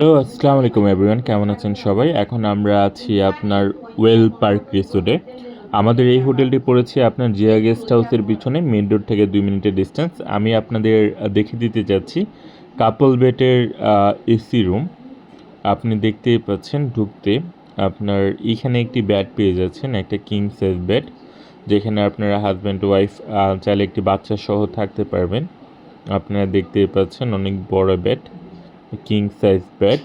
Hello, আসসালামু আলাইকুম everyone, কেমন আছেন সবাই? এখন আমরা আছি আপনার ওয়েল পার্ক রিসোর্টে। আমাদের এই হোটেলটি পড়েছে আপনার জিয়া গেস্ট হাউসের পিছনে, মেইন রোড থেকে 2 মিনিটের ডিস্টেন্স। আমি আপনাদের দেখিয়ে দিতে যাচ্ছি কাপল বেডের এসি রুম। আপনি দেখতেই পাচ্ছেন ঢুকতে আপনার এখানে একটি বেড পেয়ে যাচ্ছেন, একটা কিং সাইজ বেড, যেখানে আপনারা হাজব্যান্ড ওয়াইফ চাইলে একটি বাচ্চা সহ থাকতে পারবেন। আপনারা দেখতেই পাচ্ছেন অনেক বড় বেড, কিং সাইজ বেড।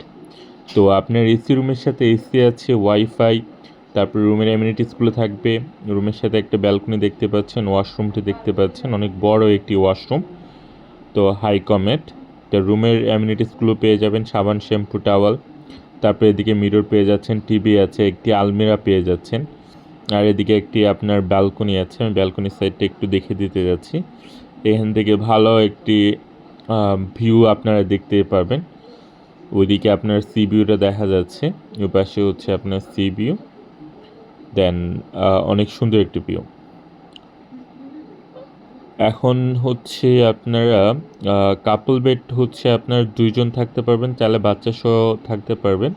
তো আপনার এসি রুমের সাথে এসি আছে, ওয়াইফাই, তারপর রুমের অ্যামিনিটিসগুলো থাকবে। রুমের সাথে একটা ব্যালকনি দেখতে পাচ্ছেন, ওয়াশরুমটি দেখতে পাচ্ছেন, অনেক বড় একটি ওয়াশরুম। তো হাই কমেট। তো রুমের অ্যামিনিটিসগুলো পেয়ে যাবেন, সাবান, শ্যাম্পু, টাওয়াল। তারপরে এদিকে মিরর পেয়ে যাচ্ছেন, টিভি আছে, একটি আলমিরা পেয়ে যাচ্ছেন। আর এদিকে একটি আপনার ব্যালকনি আছে, আমি ব্যালকনির সাইডটা একটু দেখে দিতে যাচ্ছি। এখান থেকে ভালো একটি ভিউ আপনারা দেখতে পারবেন। ওইদিকে আপনার সি ভিউটা দেখা যাচ্ছে, ওই পাশে হচ্ছে আপনার সি ভিউ। দেন অনেক সুন্দর একটি ভিউ। এখন হচ্ছে আপনারা কাপল বেড হচ্ছে আপনার 2 জন থাকতে পারবেন, চাইলে বাচ্চা সহ থাকতে পারবেন।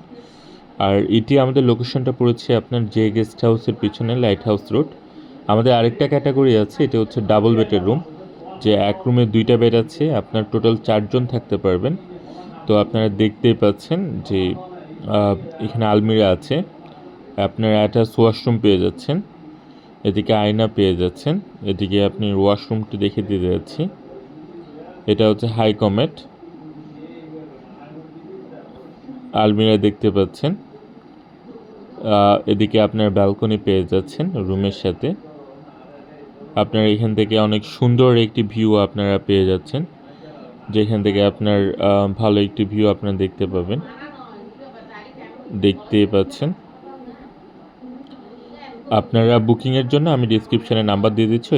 আর এটি আমাদের লোকেশনটা পড়েছে আপনার জে গেস্ট হাউসের পিছনে, লাইট হাউস রোড। আমাদের আরেকটা ক্যাটাগরি আছে, এটা হচ্ছে ডাবল বেডের রুম, যে এক রুমে 2টা বেড আছে, আপনার টোটাল 4 জন থাকতে পারবেন। তো আপনারা দেখতেই পাচ্ছেন যে এখানে আলমিরা আছে, আপনার অ্যাটাচ ওয়াশরুম পেয়ে যাচ্ছেন, এদিকে আয়না পেয়ে যাচ্ছেন, এদিকে আপনি ওয়াশরুমটি দেখে দিতে যাচ্ছি। এটা হচ্ছে হাই কমেট, আলমিরা দেখতে পাচ্ছেন। এদিকে আপনার ব্যালকনি পেয়ে যাচ্ছেন রুমের সাথে। আপনার এখান থেকে অনেক সুন্দর একটি ভিউ আপনারা পেয়ে যাচ্ছেন, যেখান থেকে আপনার ভালো একটি ভিউ আপনারা দেখতে পাবেন, দেখতেই পাচ্ছেন। আপনারা বুকিংয়ের জন্য আমি ডিসক্রিপশানে নাম্বার দিয়ে দিচ্ছি।